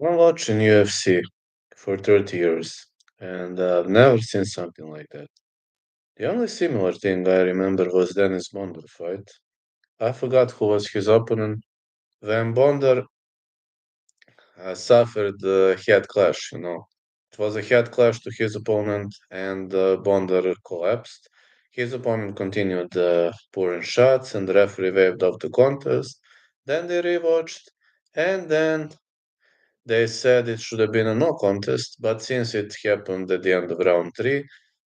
I'm watching UFC for 30 years, and I've never seen something like that. The only similar thing I remember was Dennis Bondar fight. I forgot who was his opponent. When Bondar suffered a head clash, It was a head clash to his opponent, and Bondar collapsed. His opponent continued pouring shots, and the referee waved off the contest. Then they rewatched, and then they said it should have been a no contest, but since it happened at the end of round three,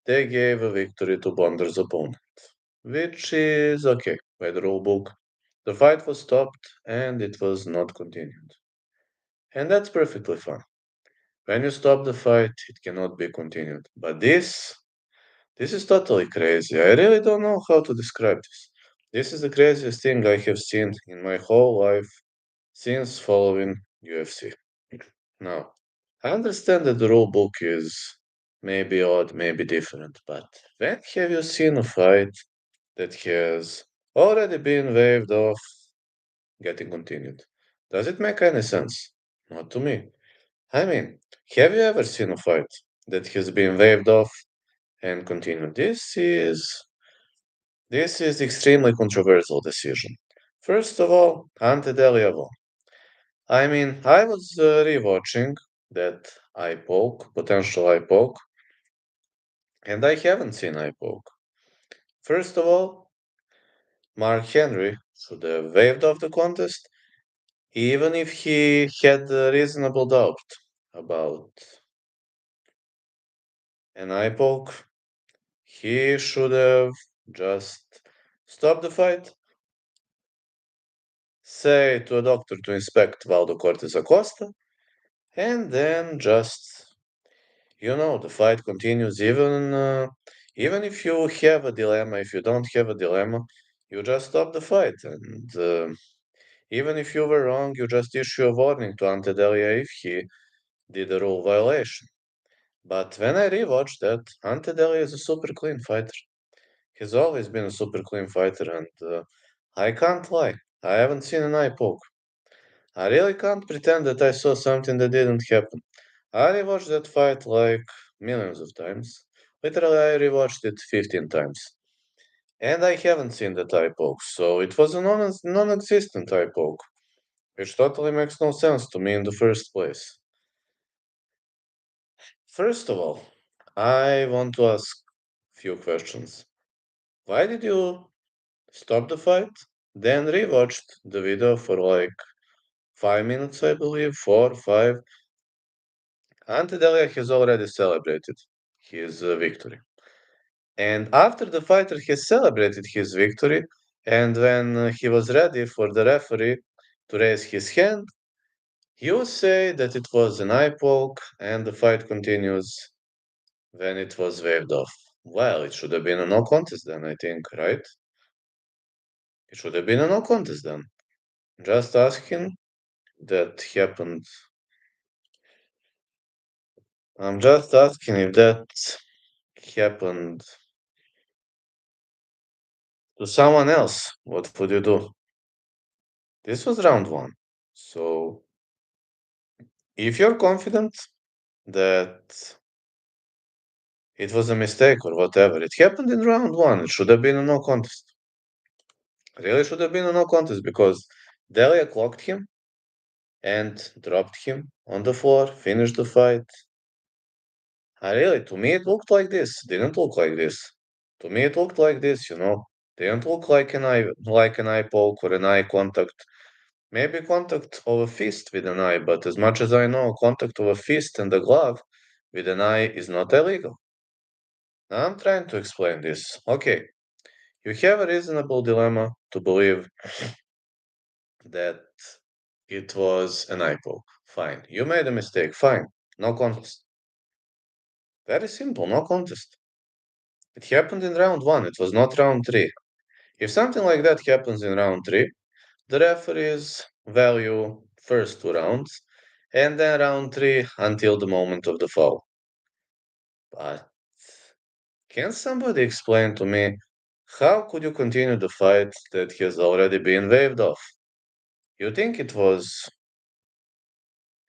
they gave a victory to Bondar's opponent, which is okay by the rule book. The fight was stopped and it was not continued. And that's perfectly fine. When you stop the fight, it cannot be continued. But this is totally crazy. I really don't know how to describe this. This is the craziest thing I have seen in my whole life since following UFC. Now, I understand that the rule book is maybe odd, maybe different, but when have you seen a fight that has already been waved off getting continued? Does it make any sense? Not to me. I mean, have you ever seen a fight that has been waved off and continued? This is extremely controversial decision. First of all, Ante Delija won. I mean, I was rewatching that eye poke, potential eye poke, and I haven't seen eye poke. First of all, Mark Henry should have waived off the contest, even if he had a reasonable doubt about an eye poke. He should have just stopped the fight, say to a doctor to inspect Valdo Cortes Acosta, and then just the fight continues even if you have a dilemma. If you don't have a dilemma, you just stop the fight, and even if you were wrong, you just issue a warning to Ante Delija if he did a rule violation. But when I rewatched that, Ante Delija is a super clean fighter. He's always been a super clean fighter, and I can't lie. I haven't seen an eye poke. I really can't pretend that I saw something that didn't happen. I rewatched that fight like millions of times. Literally, I rewatched it 15 times. And I haven't seen that eye poke, so it was a non-existent eye poke, which totally makes no sense to me in the first place. First of all, I want to ask a few questions. Why did you stop the fight, then rewatched the video for like 5 minutes, I believe, 4, 5? Ante Delija has already celebrated his victory. And after the fighter has celebrated his victory, and when he was ready for the referee to raise his hand, you say that it was an eye poke and the fight continues when it was waved off. Well, it should have been a no contest then, I think, right? It should have been a no contest then. Just asking that happened. I'm just asking if that happened to someone else. What would you do? This was round one. So if you're confident that it was a mistake or whatever, it happened in round one. It should have been a no contest. Really should have been a no contest because Delia clocked him and dropped him on the floor, finished the fight. To me, it looked like this. Didn't look like this. To me, it looked like this. Didn't look like an eye poke or an eye contact. Maybe contact of a fist with an eye, but as much as I know, contact of a fist and a glove with an eye is not illegal. Now I'm trying to explain this. Okay, you have a reasonable dilemma to believe that it was an eye poke. Fine. You made a mistake. Fine. No contest. Very simple. No contest. It happened in round one. It was not round three. If something like that happens in round three, the referees value first 2 rounds and then round three until the moment of the foul. But can somebody explain to me how could you continue the fight that has already been waved off? You think it was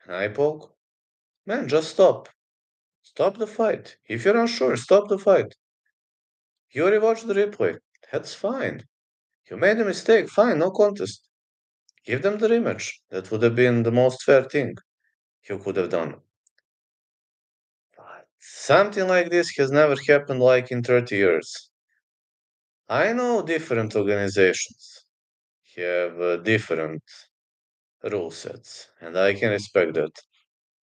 An eye poke? Man, just stop. Stop the fight. If you're unsure, stop the fight. You rewatch the replay. That's fine. You made a mistake. Fine, no contest. Give them the rematch. That would have been the most fair thing you could have done. But something like this has never happened like in 30 years. I know different organizations have different rule sets, and I can respect that.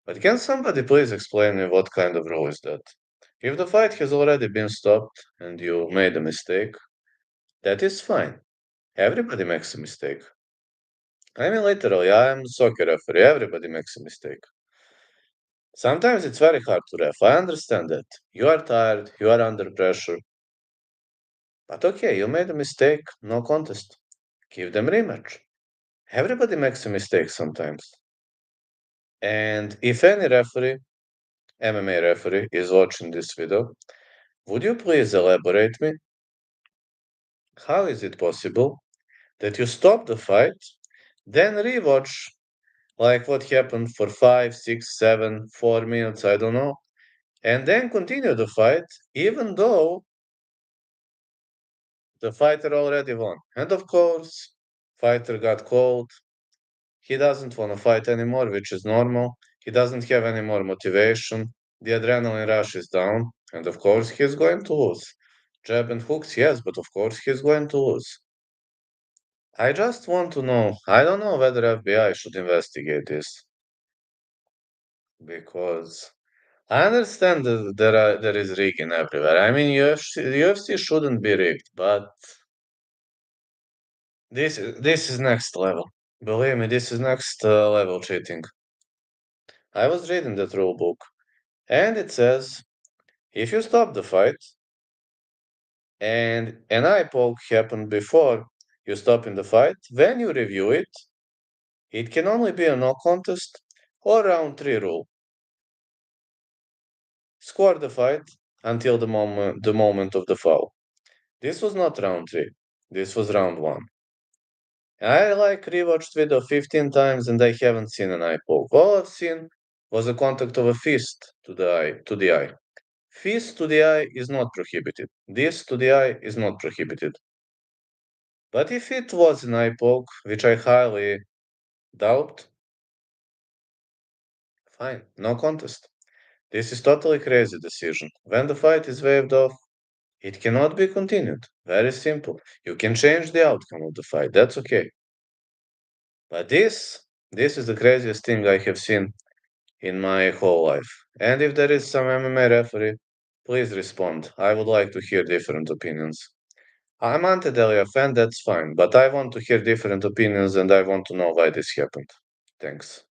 But can somebody please explain me what kind of rule is that? If the fight has already been stopped and you made a mistake, that is fine. Everybody makes a mistake. I mean, literally, I am a soccer referee. Everybody makes a mistake. Sometimes it's very hard to ref. I understand that. You are tired, you are under pressure. But okay, you made a mistake, no contest. Give them rematch. Everybody makes a mistake sometimes. And if any referee, MMA referee, is watching this video, would you please elaborate me? How is it possible that you stop the fight, then rewatch like what happened for 5, 6, 7, 4 minutes, I don't know, and then continue the fight, even though the fighter already won. And of course, fighter got cold. He doesn't want to fight anymore, which is normal. He doesn't have any more motivation. The adrenaline rush is down, and of course, he's going to lose. Jab and hooks, yes, but of course, he's going to lose. I just want to know. I don't know whether FBI should investigate this because I understand that there is rigging everywhere. I mean, UFC shouldn't be rigged, but this is next level. Believe me, this is next level cheating. I was reading that rule book, and it says if you stop the fight and an eye poke happened before you stop in the fight, when you review it, it can only be a no contest or round three rule. Score the fight until the moment of the foul. This was not round three. This was round one. I rewatched video 15 times and I haven't seen an eye poke. All I've seen was the contact of a fist to the eye. Fist to the eye is not prohibited. This to the eye is not prohibited. But if it was an eye poke, which I highly doubt, fine, no contest. This is totally crazy decision. When the fight is waved off, it cannot be continued. Very simple. You can change the outcome of the fight. That's okay. But this is the craziest thing I have seen in my whole life. And if there is some MMA referee, please respond. I would like to hear different opinions. I'm Ante Delija fan, that's fine, but I want to hear different opinions and I want to know why this happened. Thanks.